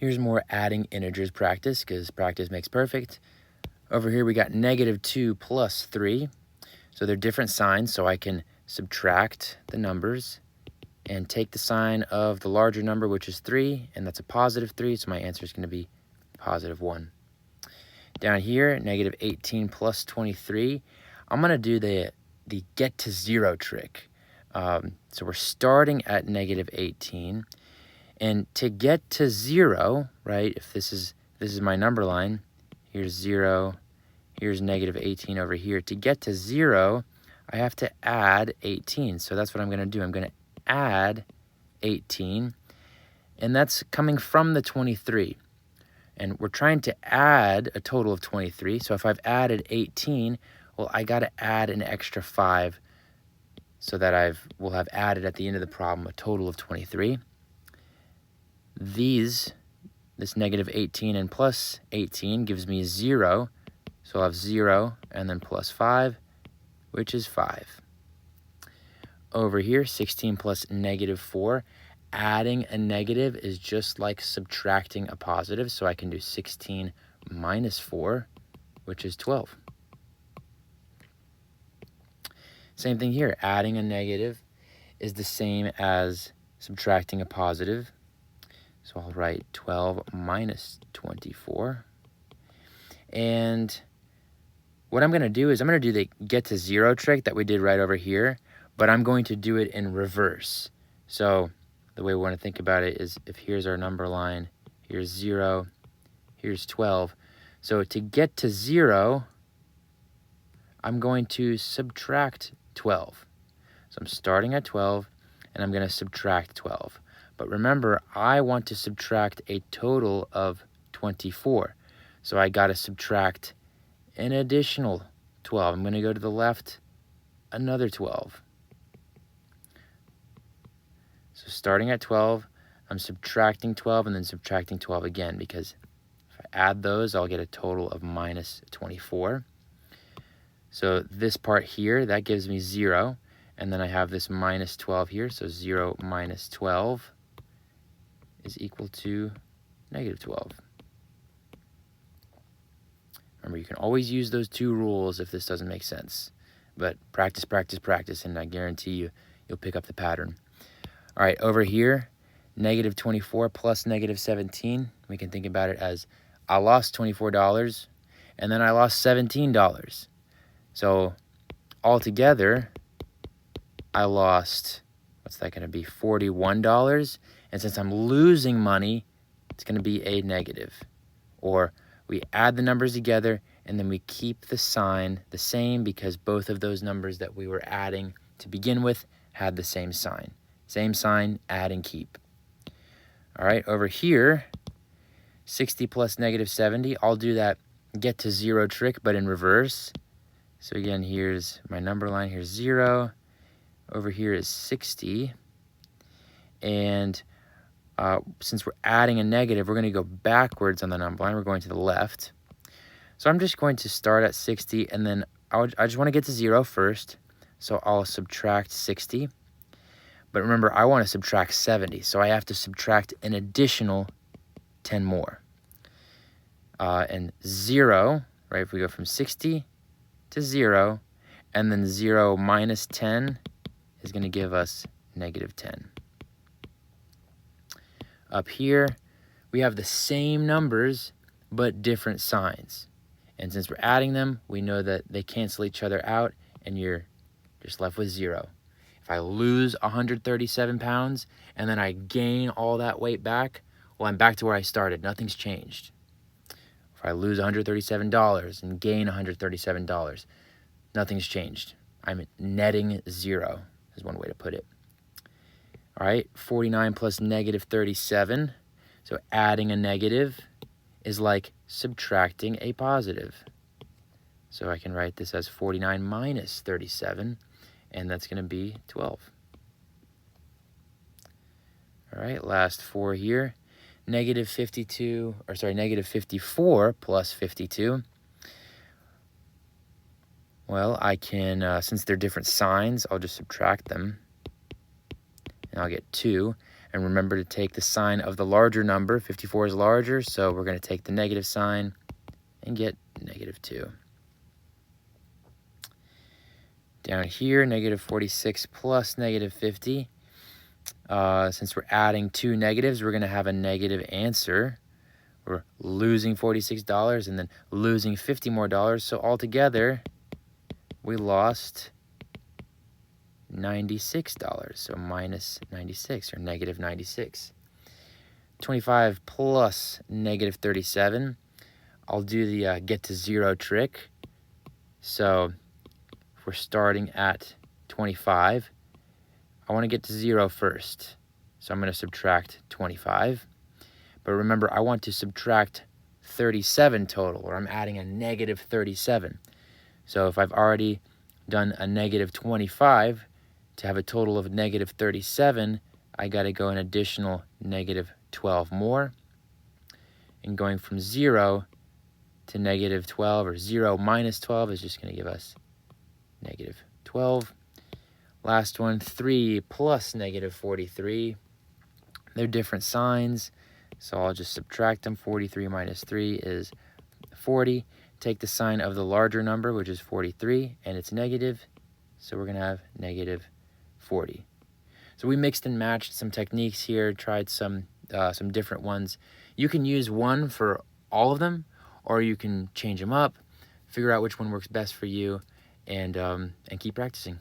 Here's more adding integers practice, because practice makes perfect. Over here we got -2 plus 3. So they're different signs, so I can subtract the numbers and take the sign of the larger number, which is 3, and that's a +3, so my answer is going to be +1. Down here, -18 plus 23, I'm going to do the get to 0 trick. So we're starting at -18, and to get to 0, right, if this is my number line, here's 0, here's -18 over here. To get to 0, I have to add 18. So that's what I'm going to do. I'm going to add 18, and that's coming from the 23. And we're trying to add a total of 23. So if I've added 18, well, I got to add an extra 5 so that will have added at the end of the problem a total of 23. This -18 and plus 18 gives me 0. So I'll have 0 and then plus 5, which is 5. Over here, 16 plus -4. Adding a negative is just like subtracting a positive. So I can do 16 minus 4, which is 12. Same thing here. Adding a negative is the same as subtracting a positive. So I'll write 12 minus 24. And what I'm going to do is I'm going to do the get to 0 trick that we did right over here, but I'm going to do it in reverse. So the way we want to think about it is, if here's our number line, here's 0, here's 12. So to get to 0, I'm going to subtract 12. So I'm starting at 12, and I'm going to subtract 12. But remember, I want to subtract a total of 24. So I got to subtract an additional 12. I'm going to go to the left, another 12. So starting at 12, I'm subtracting 12 and then subtracting 12 again, because if I add those, I'll get a total of minus 24. So this part here, that gives me 0. And then I have this minus 12 here. So 0 minus 12 is equal to -12. Remember, you can always use those two rules if this doesn't make sense. But practice, practice, practice, and I guarantee you'll pick up the pattern. All right, over here, -24 plus -17. We can think about it as I lost $24, and then I lost $17. So altogether, I lost, what's that going to be, $41. And since I'm losing money, it's going to be a negative. Or we add the numbers together, and then we keep the sign the same, because both of those numbers that we were adding to begin with had the same sign. Same sign, add and keep. All right, over here, 60 plus -70. I'll do that get to 0 trick, but in reverse. So again, here's my number line. Here's 0. Over here is 60. And since we're adding a negative, we're going to go backwards on the number line. We're going to the left. So I'm just going to start at 60, and then I just want to get to 0 first. So I'll subtract 60. But remember, I want to subtract 70, so I have to subtract an additional 10 more. And 0, right, if we go from 60 to 0, and then 0 minus 10 is going to give us -10. Up here, we have the same numbers, but different signs. And since we're adding them, we know that they cancel each other out, and you're just left with 0. If I lose 137 pounds and then I gain all that weight back, well, I'm back to where I started. Nothing's changed. If I lose $137 and gain $137, nothing's changed. I'm netting 0 is one way to put it. All right, 49 plus -37. So adding a negative is like subtracting a positive. So I can write this as 49 minus 37. And that's going to be 12. All right, last 4 here. -54 plus 52. Well, I can, since they're different signs, I'll just subtract them. And I'll get 2. And remember to take the sign of the larger number. 54 is larger, so we're going to take the negative sign and get -2. Down here, -46 plus -50. Since we're adding two negatives, we're going to have a negative answer. We're losing $46 and then losing $50 more. So altogether, we lost $96. So minus 96 or -96. 25 plus -37. I'll do the get to 0 trick. So if we're starting at 25, I want to get to 0 first. So I'm going to subtract 25. But remember, I want to subtract 37 total, or I'm adding a -37. So if I've already done a -25, to have a total of -37, I got to go an additional -12 more. And going from 0 to -12, or 0 minus 12, is just going to give us -12. Last one, 3 plus -43. They're different signs, so I'll just subtract them. 43 minus 3 is 40. Take the sign of the larger number, which is 43, and it's negative, so we're going to have -40. So we mixed and matched some techniques here, tried some different ones. You can use one for all of them, or you can change them up, figure out which one works best for you, and keep practicing.